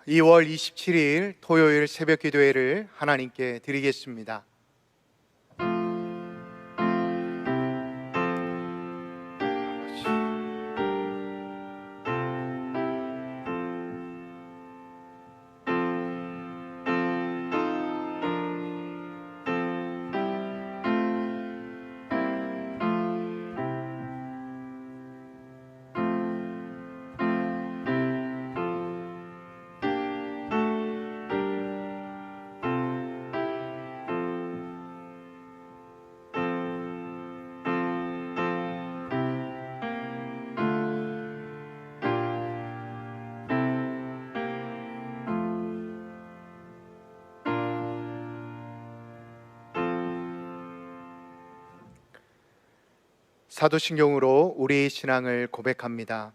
2월 27일 토요일 새벽 기도회를 하나님께 드리겠습니다. 사도신경으로 우리의 신앙을 고백합니다.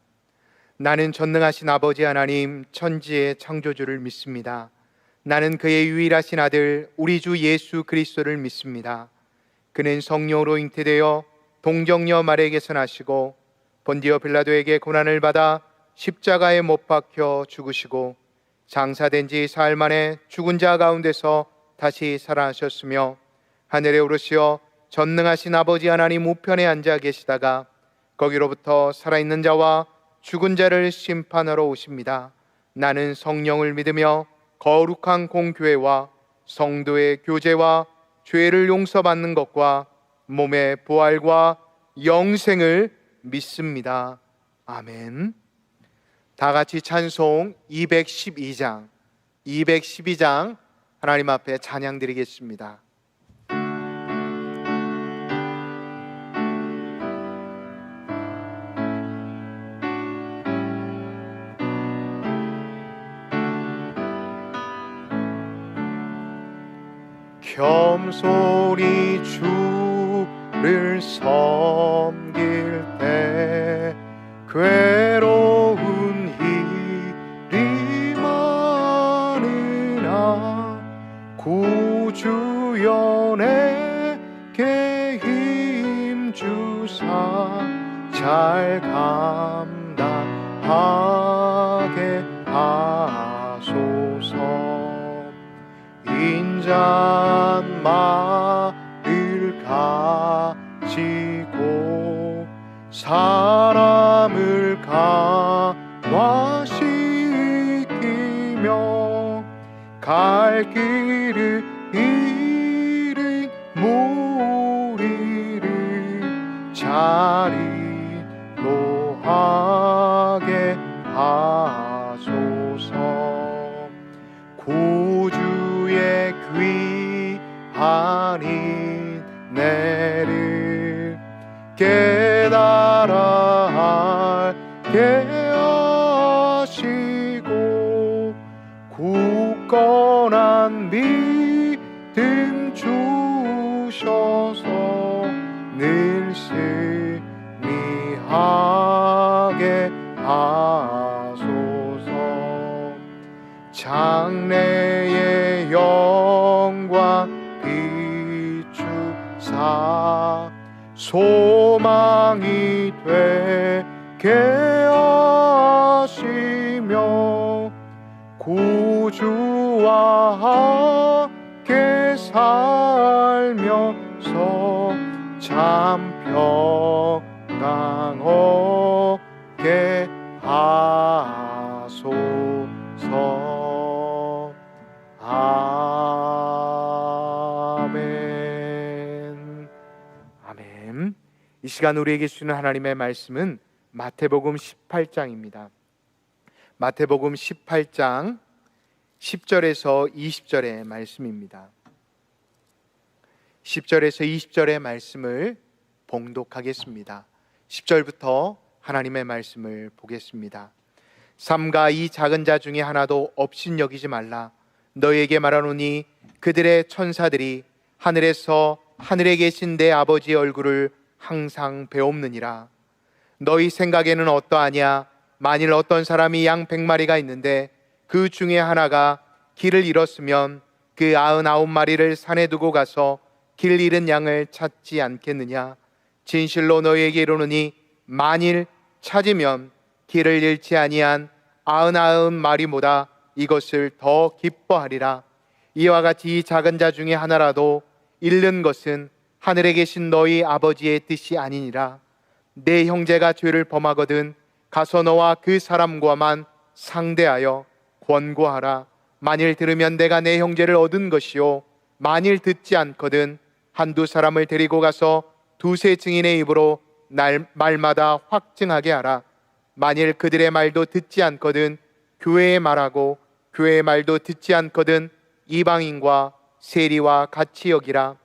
나는 전능하신 아버지 하나님 천지의 창조주를 믿습니다. 나는 그의 유일하신 아들 우리 주 예수 그리스도를 믿습니다. 그는 성령으로 잉태되어 동정녀 마리아에게서 나시고 본디오 빌라도에게 고난을 받아 십자가에 못 박혀 죽으시고 장사된 지 사흘 만에 죽은 자 가운데서 다시 살아나셨으며 하늘에 오르시어 전능하신 아버지 하나님 우편에 앉아 계시다가 거기로부터 살아있는 자와 죽은 자를 심판하러 오십니다. 나는 성령을 믿으며 거룩한 공교회와 성도의 교제와 죄를 용서받는 것과 몸의 부활과 영생을 믿습니다. 아멘. 다 같이 찬송 212장 하나님 앞에 찬양 드리겠습니다. 겸손히 주를 섬길 때 괴로운 일이 많으나 구주 연에게 힘주사 잘 감당하게 하소서. 인자말을 가지고 사람을 감화시키며 갈 길을 잃은 무리를 자리로하게 하소서. 구주의 귀한 인내를 깨달아 알게 하시고 굳건한 믿음 주셔서 늘 승리하게 하소서. 장래의 영광 비추사 소망이 되게 하시며 구주와 함께 살면서 참 평강 얻게 하소서. 아멘. 아멘. 이 시간 우리에게 주시는 하나님의 말씀은 마태복음 18장입니다. 마태복음 18장 10절에서 20절의 말씀입니다. 10절에서 20절의 말씀을 봉독하겠습니다. 10절부터 하나님의 말씀을 보겠습니다. 삼가 이 작은 자 중에 하나도 업신여기지 말라. 너희에게 말하노니 그들의 천사들이 하늘에서 하늘에 계신 내 아버지의 얼굴을 항상 배옵느니라. 너희 생각에는 어떠하냐? 만일 어떤 사람이 양 100마리가 있는데 그 중에 하나가 길을 잃었으면 그 99마리를 산에 두고 가서 길 잃은 양을 찾지 않겠느냐? 진실로 너희에게 이르노니 만일 찾으면 길을 잃지 아니한 99마리보다 이것을 더 기뻐하리라. 이와 같이 이 작은 자 중에 하나라도 잃는 것은 하늘에 계신 너희 아버지의 뜻이 아니니라. 내 형제가 죄를 범하거든 가서 너와 그 사람과만 상대하여 권고하라. 만일 들으면 내가 내 형제를 얻은 것이요 만일 듣지 않거든 한두 사람을 데리고 가서 두세 증인의 입으로 말마다 확증하게 하라. 만일 그들의 말도 듣지 않거든 교회의 말하고 교회의 말도 듣지 않거든 이방인과 세리와 같이 여기라.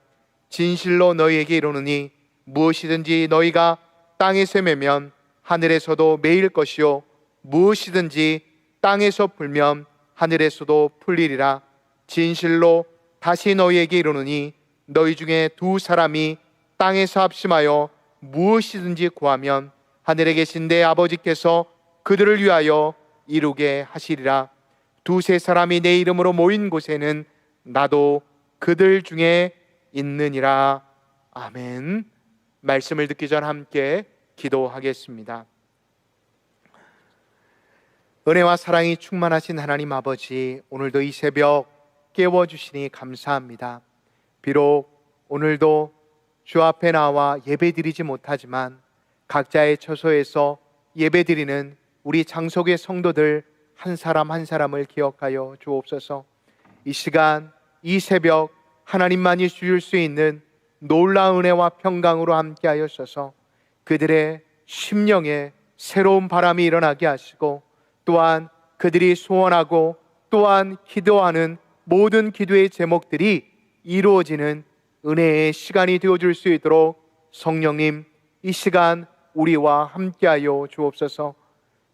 진실로 너희에게 이르노니 무엇이든지 너희가 땅에서 매면 하늘에서도 매일 것이요 무엇이든지 땅에서 풀면 하늘에서도 풀리리라. 진실로 다시 너희에게 이르노니 너희 중에 두 사람이 땅에서 합심하여 무엇이든지 구하면 하늘에 계신 내 아버지께서 그들을 위하여 이루게 하시리라. 두세 사람이 내 이름으로 모인 곳에는 나도 그들 중에 있느니라. 아멘. 말씀을 듣기 전 함께 기도하겠습니다. 은혜와 사랑이 충만하신 하나님 아버지, 오늘도 이 새벽 깨워주시니 감사합니다. 비록 오늘도 주 앞에 나와 예배드리지 못하지만 각자의 처소에서 예배드리는 우리 장속의 성도들 한 사람 한 사람을 기억하여 주옵소서. 이 시간 이 새벽 하나님만이 주실 수 있는 놀라운 은혜와 평강으로 함께 하여서서 그들의 심령에 새로운 바람이 일어나게 하시고 또한 그들이 소원하고 또한 기도하는 모든 기도의 제목들이 이루어지는 은혜의 시간이 되어줄 수 있도록 성령님 이 시간 우리와 함께하여 주옵소서.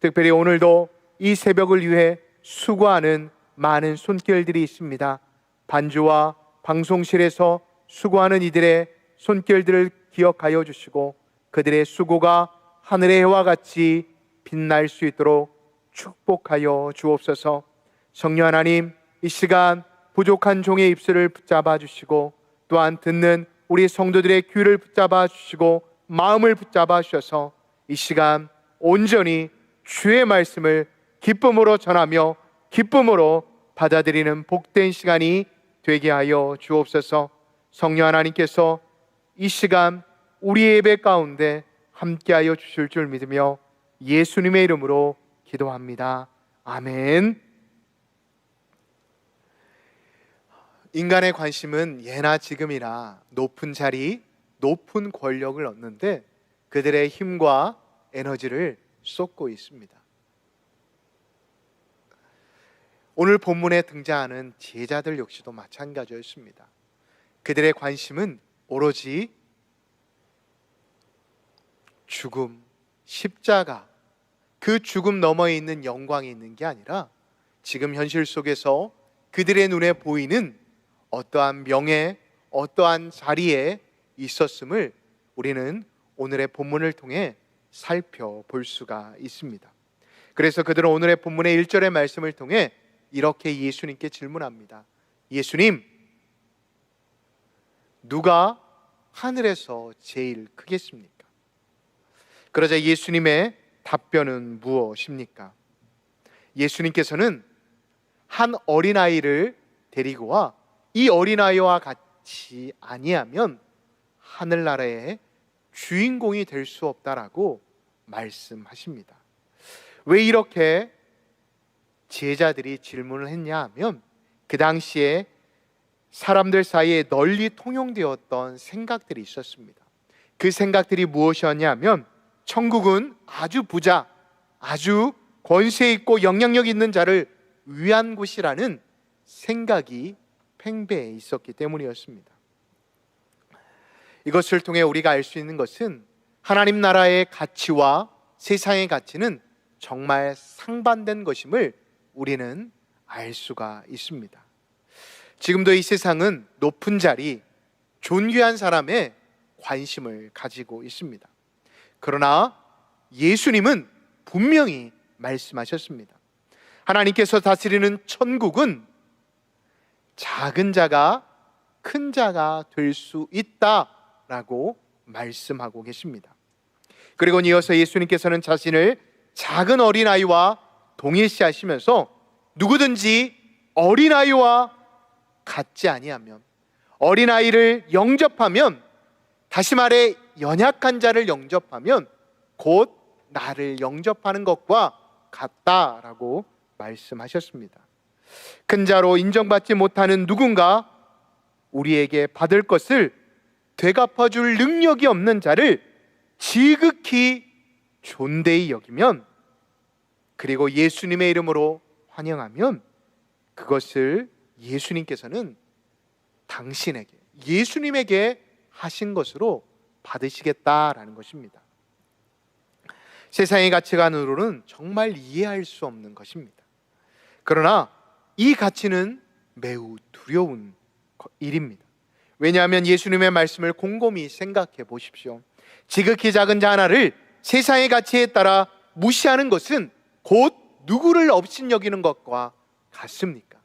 특별히 오늘도 이 새벽을 위해 수고하는 많은 손길들이 있습니다. 반주와 방송실에서 수고하는 이들의 손길들을 기억하여 주시고 그들의 수고가 하늘의 해와 같이 빛날 수 있도록 축복하여 주옵소서. 성령 하나님, 이 시간 부족한 종의 입술을 붙잡아 주시고 또한 듣는 우리 성도들의 귀를 붙잡아 주시고 마음을 붙잡아 주셔서 이 시간 온전히 주의 말씀을 기쁨으로 전하며 기쁨으로 받아들이는 복된 시간이 되게 하여 주옵소서. 성령 하나님께서 이 시간 우리의 예배 가운데 함께하여 주실 줄 믿으며 예수님의 이름으로 기도합니다. 아멘. 인간의 관심은 예나 지금이나 높은 자리, 높은 권력을 얻는데 그들의 힘과 에너지를 쏟고 있습니다. 오늘 본문에 등장하는 제자들 역시도 마찬가지였습니다. 그들의 관심은 오로지 죽음, 십자가, 그 죽음 너머에 있는 영광이 있는 게 아니라 지금 현실 속에서 그들의 눈에 보이는 어떠한 명예, 어떠한 자리에 있었음을 우리는 오늘의 본문을 통해 살펴볼 수가 있습니다. 그래서 그들은 오늘의 본문의 1절의 말씀을 통해 이렇게 예수님께 질문합니다. 예수님, 누가 하늘에서 제일 크겠습니까? 그러자 예수님의 답변은 무엇입니까? 예수님께서는 한 어린아이를 데리고 와 이 어린아이와 같이 아니하면 하늘나라의 주인공이 될 수 없다라고 말씀하십니다. 왜 이렇게 제자들이 질문을 했냐 하면 그 당시에 사람들 사이에 널리 통용되었던 생각들이 있었습니다. 그 생각들이 무엇이었냐면 천국은 아주 부자, 아주 권세 있고 영향력 있는 자를 위한 곳이라는 생각이 팽배해 있었기 때문이었습니다. 이것을 통해 우리가 알 수 있는 것은 하나님 나라의 가치와 세상의 가치는 정말 상반된 것임을 우리는 알 수가 있습니다. 지금도 이 세상은 높은 자리, 존귀한 사람에 관심을 가지고 있습니다. 그러나 예수님은 분명히 말씀하셨습니다. 하나님께서 다스리는 천국은 작은 자가 큰 자가 될 수 있다라고 말씀하고 계십니다. 그리고 이어서 예수님께서는 자신을 작은 어린아이와 동일시하시면서 누구든지 어린아이와 같지 아니하면, 어린아이를 영접하면, 다시 말해 연약한 자를 영접하면 곧 나를 영접하는 것과 같다라고 말씀하셨습니다. 큰 자로 인정받지 못하는 누군가, 우리에게 받을 것을 되갚아줄 능력이 없는 자를 지극히 존대히 여기면, 그리고 예수님의 이름으로 환영하면, 그것을 예수님께서는 당신에게, 예수님에게 하신 것으로 받으시겠다라는 것입니다. 세상의 가치관으로는 정말 이해할 수 없는 것입니다. 그러나 이 가치는 매우 두려운 일입니다. 왜냐하면 예수님의 말씀을 곰곰이 생각해 보십시오. 지극히 작은 자 하나를 세상의 가치에 따라 무시하는 것은 곧 누구를 업신여기는 것과 같습니까?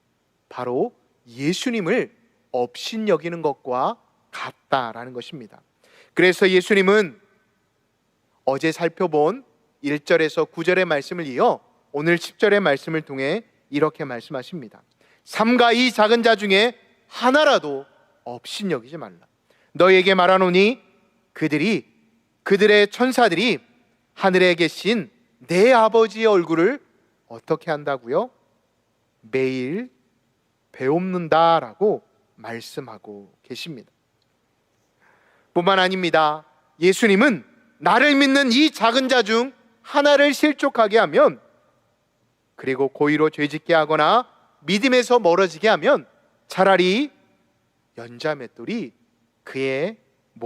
바로 예수님을 업신여기는 것과 같다라는 것입니다. 그래서 예수님은 어제 살펴본 1절에서 9절의 말씀을 이어 오늘 10절의 말씀을 통해 이렇게 말씀하십니다. 삼가 이 작은 자 중에 하나라도 업신여기지 말라. 너희에게 말하노니 그들의 천사들이 하늘에 계신 내 아버지의 얼굴을 어떻게 한다고요? 매일 배웁는다라고 말씀하고 계십니다. 뿐만 아닙니다. 예수님은 나를 믿는 이 작은 자 중 하나를 실족하게 하면, 그리고 고의로 죄짓게 하거나 믿음에서 멀어지게 하면 차라리 연자맷돌이 그의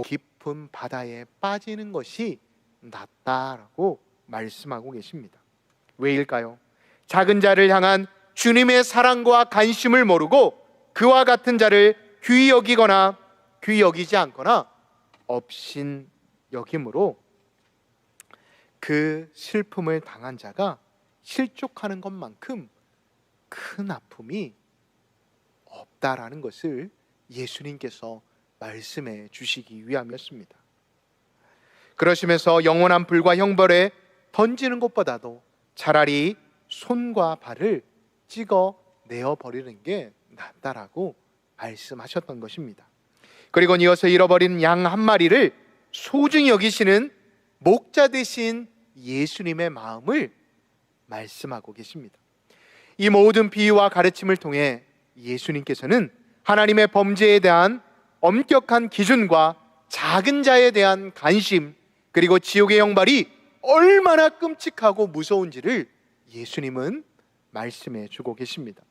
깊은 바다에 빠지는 것이 낫다라고 말씀하고 계십니다. 왜일까요? 작은 자를 향한 주님의 사랑과 관심을 모르고 그와 같은 자를 귀히 여기거나 귀히 여기지 않거나 업신 여김으로 그 슬픔을 당한 자가 실족하는 것만큼 큰 아픔이 없다라는 것을 예수님께서 말씀해 주시기 위함이었습니다. 그러시면서 영원한 불과 형벌에 던지는 것보다도 차라리 손과 발을 찍어 내어 버리는 게 낫다라고 말씀하셨던 것입니다. 그리고 이어서 잃어버린 양 한 마리를 소중히 여기시는 목자 되신 예수님의 마음을 말씀하고 계십니다. 이 모든 비유와 가르침을 통해 예수님께서는 하나님의 범죄에 대한 엄격한 기준과 작은 자에 대한 관심, 그리고 지옥의 형벌이 얼마나 끔찍하고 무서운지를 예수님은 말씀해 주고 계십니다.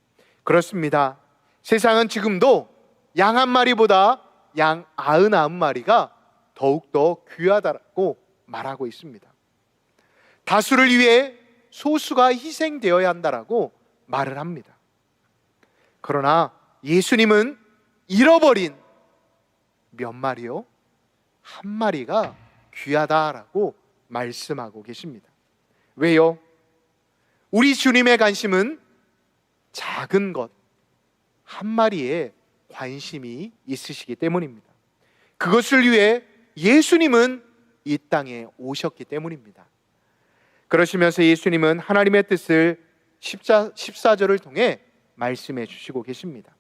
그렇습니다. 세상은 지금도 양 한 마리보다 양 99마리가 더욱더 귀하다고 말하고 있습니다. 다수를 위해 소수가 희생되어야 한다라고 말을 합니다. 그러나 예수님은 잃어버린 몇 마리요? 한 마리가 귀하다라고 말씀하고 계십니다. 왜요? 우리 주님의 관심은 작은 것 한 마리에 관심이 있으시기 때문입니다. 그것을 위해 예수님은 이 땅에 오셨기 때문입니다. 그러시면서 예수님은 하나님의 뜻을 14절을 통해 말씀해 주시고 계십니다.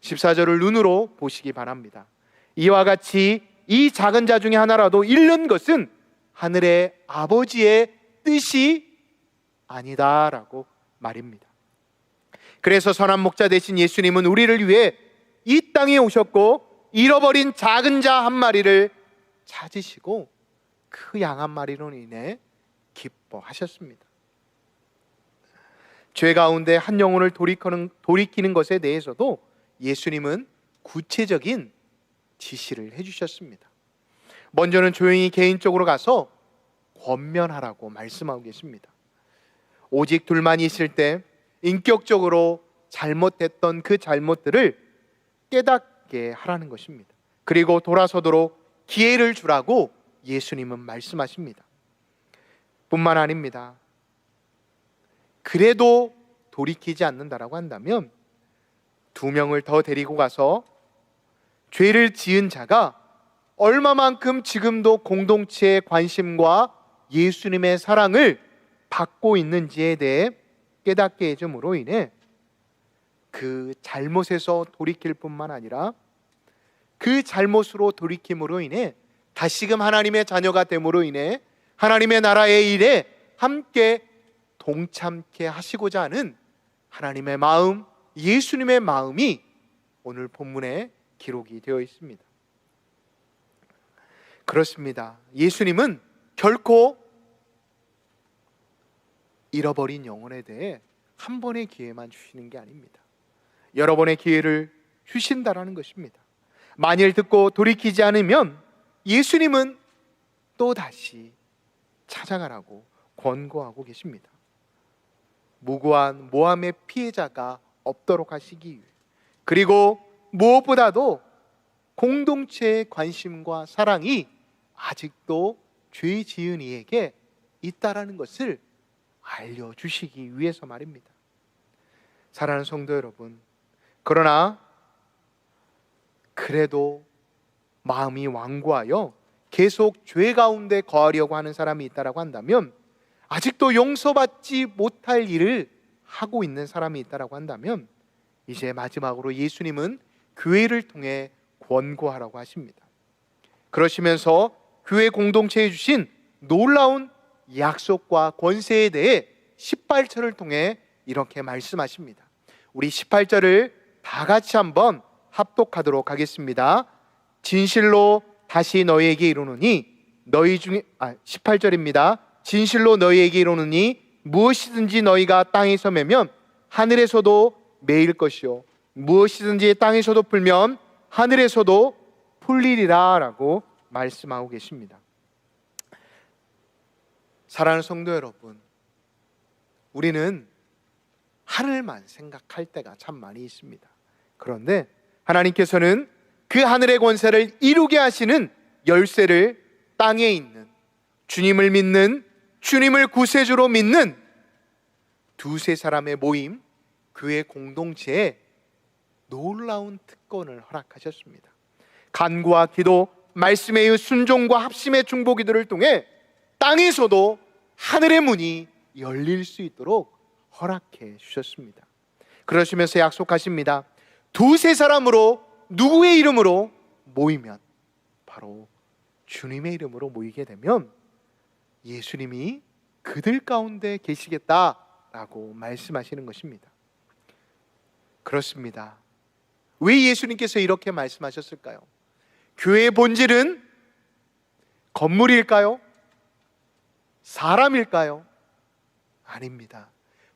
14절을 눈으로 보시기 바랍니다. 이와 같이 이 작은 자 중에 하나라도 잃는 것은 하늘의 아버지의 뜻이 아니다라고 말입니다. 그래서 선한 목자 되신 예수님은 우리를 위해 이 땅에 오셨고 잃어버린 작은 자 한 마리를 찾으시고 그 양 한 마리로 인해 기뻐하셨습니다. 죄 가운데 한 영혼을 돌이키는 것에 대해서도 예수님은 구체적인 지시를 해주셨습니다. 먼저는 조용히 개인적으로 가서 권면하라고 말씀하고 계십니다. 오직 둘만 있을 때 인격적으로 잘못했던 그 잘못들을 깨닫게 하라는 것입니다. 그리고 돌아서도록 기회를 주라고 예수님은 말씀하십니다. 뿐만 아닙니다. 그래도 돌이키지 않는다라고 한다면 2명을 더 데리고 가서 죄를 지은 자가 얼마만큼 지금도 공동체의 관심과 예수님의 사랑을 받고 있는지에 대해 깨닫게 해줌으로 인해 그 잘못에서 돌이킬 뿐만 아니라 그 잘못으로 돌이킴으로 인해 다시금 하나님의 자녀가 됨으로 인해 하나님의 나라의 일에 함께 동참케 하시고자 하는 하나님의 마음, 예수님의 마음이 오늘 본문에 기록이 되어 있습니다. 그렇습니다. 예수님은 결코 잃어버린 영혼에 대해 한 번의 기회만 주시는 게 아닙니다. 여러 번의 기회를 주신다라는 것입니다. 만일 듣고 돌이키지 않으면 예수님은 또다시 찾아가라고 권고하고 계십니다. 무고한 모함의 피해자가 없도록 하시기 위해, 그리고 무엇보다도 공동체의 관심과 사랑이 아직도 죄 지은 이에게 있다라는 것을 알려주시기 위해서 말입니다. 사랑하는 성도 여러분, 그러나 그래도 마음이 완고하여 계속 죄 가운데 거하려고 하는 사람이 있다라고 한다면, 아직도 용서받지 못할 일을 하고 있는 사람이 있다라고 한다면, 이제 마지막으로 예수님은 교회를 통해 권고하라고 하십니다. 그러시면서 교회 공동체에 주신 놀라운 약속과 권세에 대해 18절을 통해 이렇게 말씀하십니다. 우리 18절을 다 같이 한번 합독하도록 하겠습니다. 진실로 다시 너희에게 이르노니 너희 중에 18절입니다. 진실로 너희에게 이르노니 무엇이든지 너희가 땅에서 매면 하늘에서도 매일 것이요 무엇이든지 땅에서도 풀면 하늘에서도 풀리리라 라고 말씀하고 계십니다. 사랑하는 성도 여러분, 우리는 하늘만 생각할 때가 참 많이 있습니다. 그런데 하나님께서는 그 하늘의 권세를 이루게 하시는 열쇠를 땅에 있는 주님을 믿는, 주님을 구세주로 믿는 두세 사람의 모임, 교회 공동체에 놀라운 특권을 허락하셨습니다. 간구와 기도, 말씀의 순종과 합심의 중보기도를 통해 땅에서도 하늘의 문이 열릴 수 있도록 허락해 주셨습니다. 그러시면서 약속하십니다. 두세 사람으로 누구의 이름으로 모이면, 바로 주님의 이름으로 모이게 되면 예수님이 그들 가운데 계시겠다라고 말씀하시는 것입니다. 그렇습니다. 왜 예수님께서 이렇게 말씀하셨을까요? 교회의 본질은 건물일까요? 사람일까요? 아닙니다.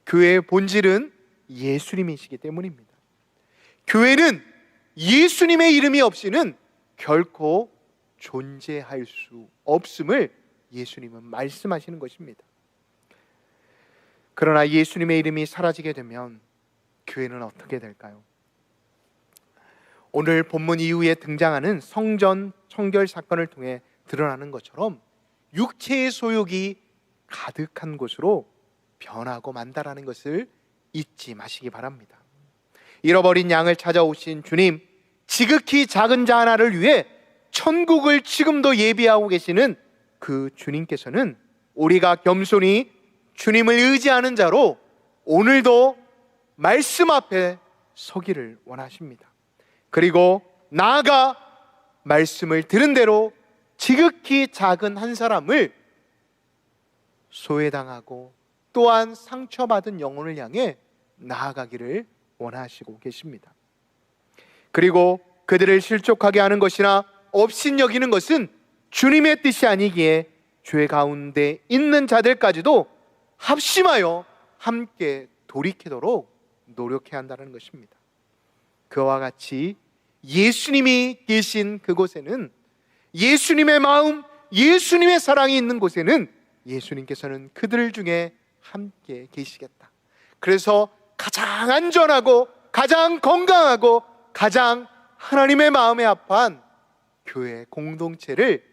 교회의 본질은 예수님이시기 때문입니다. 교회는 예수님의 이름이 없이는 결코 존재할 수 없음을 예수님은 말씀하시는 것입니다. 그러나 예수님의 이름이 사라지게 되면 교회는 어떻게 될까요? 오늘 본문 이후에 등장하는 성전 청결 사건을 통해 드러나는 것처럼 육체의 소욕이 가득한 곳으로 변하고 만다라는 것을 잊지 마시기 바랍니다. 잃어버린 양을 찾아오신 주님, 지극히 작은 자 하나를 위해 천국을 지금도 예비하고 계시는 그 주님께서는 우리가 겸손히 주님을 의지하는 자로 오늘도 말씀 앞에 서기를 원하십니다. 그리고 나아가 말씀을 들은 대로 지극히 작은 한 사람을 소외당하고 또한 상처받은 영혼을 향해 나아가기를 원하시고 계십니다. 그리고 그들을 실족하게 하는 것이나 업신여기는 것은 주님의 뜻이 아니기에 죄 가운데 있는 자들까지도 합심하여 함께 돌이키도록 노력해야 한다는 것입니다. 그와 같이 예수님이 계신 그곳에는, 예수님의 마음, 예수님의 사랑이 있는 곳에는 예수님께서는 그들 중에 함께 계시겠다. 그래서 가장 안전하고 가장 건강하고 가장 하나님의 마음에 합한 교회 공동체를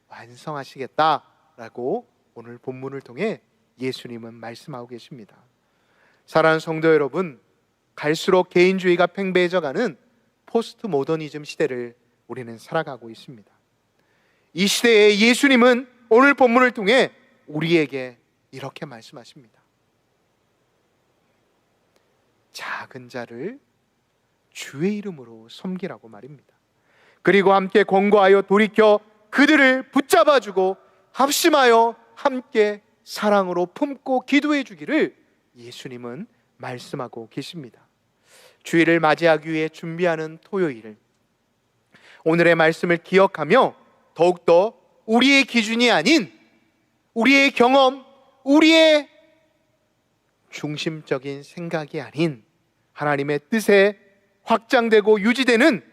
완성하시겠다라고 오늘 본문을 통해 예수님은 말씀하고 계십니다. 사랑하는 성도 여러분, 갈수록 개인주의가 팽배해져가는 포스트 모더니즘 시대를 우리는 살아가고 있습니다. 이 시대에 예수님은 오늘 본문을 통해 우리에게 이렇게 말씀하십니다. 작은 자를 주의 이름으로 섬기라고 말입니다. 그리고 함께 권고하여 돌이켜 그들을 붙잡아주고 합심하여 함께 사랑으로 품고 기도해 주기를 예수님은 말씀하고 계십니다. 주일을 맞이하기 위해 준비하는 토요일, 오늘의 말씀을 기억하며 더욱더 우리의 기준이 아닌 우리의 경험, 우리의 중심적인 생각이 아닌 하나님의 뜻에 확장되고 유지되는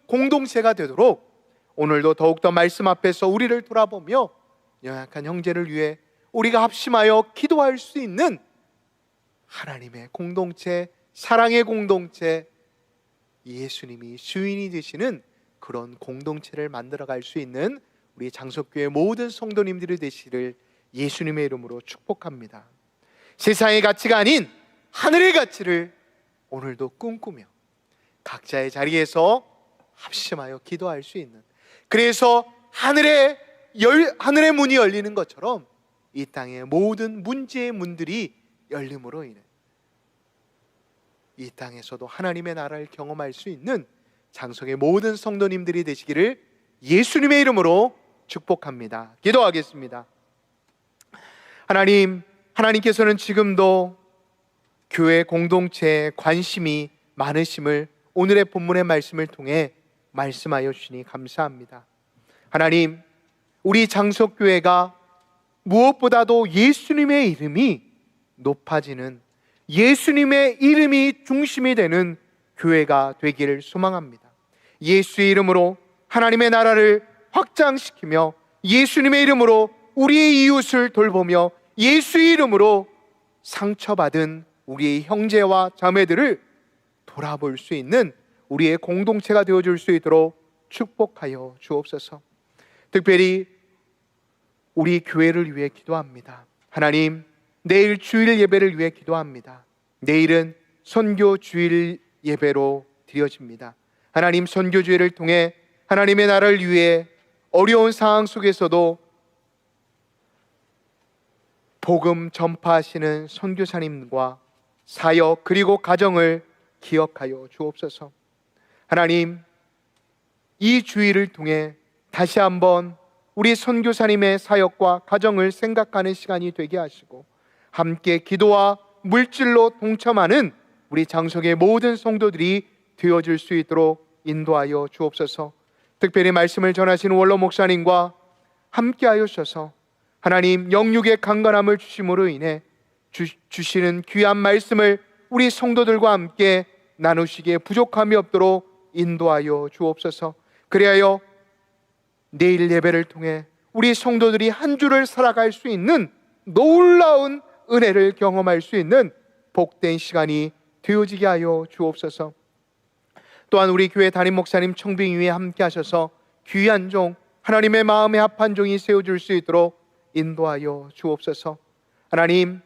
공동체가 되도록 오늘도 더욱더 말씀 앞에서 우리를 돌아보며 연약한 형제를 위해 우리가 합심하여 기도할 수 있는 하나님의 공동체, 사랑의 공동체, 예수님이 주인이 되시는 그런 공동체를 만들어갈 수 있는 우리 장석교회 모든 성도님들이 되시기를 예수님의 이름으로 축복합니다. 세상의 가치가 아닌 하늘의 가치를 오늘도 꿈꾸며 각자의 자리에서 합심하여 기도할 수 있는, 그래서 하늘의 문이 열리는 것처럼 이 땅의 모든 문제의 문들이 열림으로 인해 이 땅에서도 하나님의 나라를 경험할 수 있는 장성의 모든 성도님들이 되시기를 예수님의 이름으로 축복합니다. 기도하겠습니다. 하나님께서는 지금도 교회 공동체에 관심이 많으심을 오늘의 본문의 말씀을 통해 말씀하여 주시니 감사합니다. 하나님, 우리 장석교회가 무엇보다도 예수님의 이름이 높아지는, 예수님의 이름이 중심이 되는 교회가 되기를 소망합니다. 예수의 이름으로 하나님의 나라를 확장시키며 예수님의 이름으로 우리의 이웃을 돌보며 예수의 이름으로 상처받은 우리의 형제와 자매들을 돌아볼 수 있는 우리의 공동체가 되어줄 수 있도록 축복하여 주옵소서. 특별히 우리 교회를 위해 기도합니다. 하나님, 내일 주일 예배를 위해 기도합니다. 내일은 선교 주일 예배로 드려집니다. 하나님, 선교 주일을 통해 하나님의 나라를 위해 어려운 상황 속에서도 복음 전파하시는 선교사님과 사역 그리고 가정을 기억하여 주옵소서. 하나님, 이 주일을 통해 다시 한번 우리 선교사님의 사역과 가정을 생각하는 시간이 되게 하시고 함께 기도와 물질로 동참하는 우리 장석의 모든 성도들이 되어줄 수 있도록 인도하여 주옵소서. 특별히 말씀을 전하시는 원로 목사님과 함께하여 주셔서 하나님, 영육의 강건함을 주심으로 인해 주시는 귀한 말씀을 우리 성도들과 함께 나누시기에 부족함이 없도록 인도하여 주옵소서. 그리하여 내일 예배를 통해 우리 성도들이 한 주를 살아갈 수 있는 놀라운 은혜를 경험할 수 있는 복된 시간이 되어지게 하여 주옵소서. 또한 우리 교회 담임 목사님 청빙 위에 함께 하셔서 귀한 종, 하나님의 마음에 합한 종이 세워줄 수 있도록 인도하여 주옵소서. 하나님,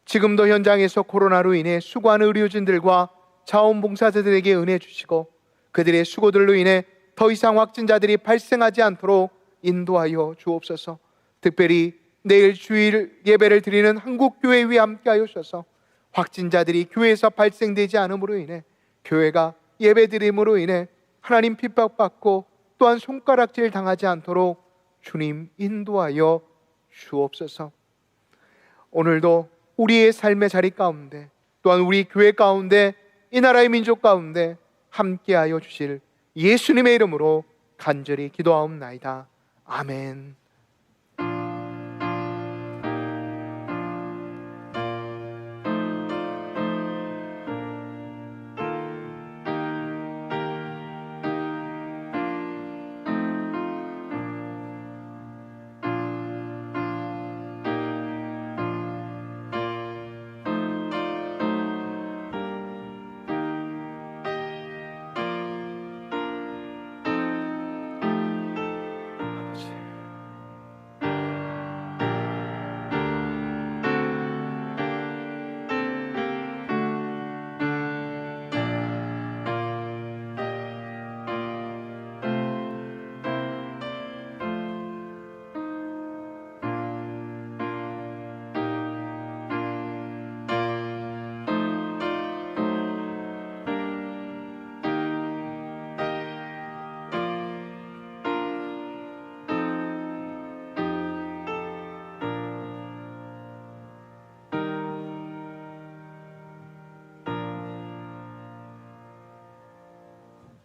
지금도 현장에서 코로나로 인해 수고하는 의료진들과 자원봉사자들에게 은혜 주시고 그들의 수고들로 인해 더 이상 확진자들이 발생하지 않도록 인도하여 주옵소서. 특별히 내일 주일 예배를 드리는 한국교회 위에 함께하여 주셔서 확진자들이 교회에서 발생되지 않음으로 인해 교회가 예배드림으로 인해 하나님 핍박받고 또한 손가락질 당하지 않도록 주님 인도하여 주옵소서. 오늘도 우리의 삶의 자리 가운데 또한 우리 교회 가운데 이 나라의 민족 가운데 함께하여 주실 예수님의 이름으로 간절히 기도하옵나이다. 아멘.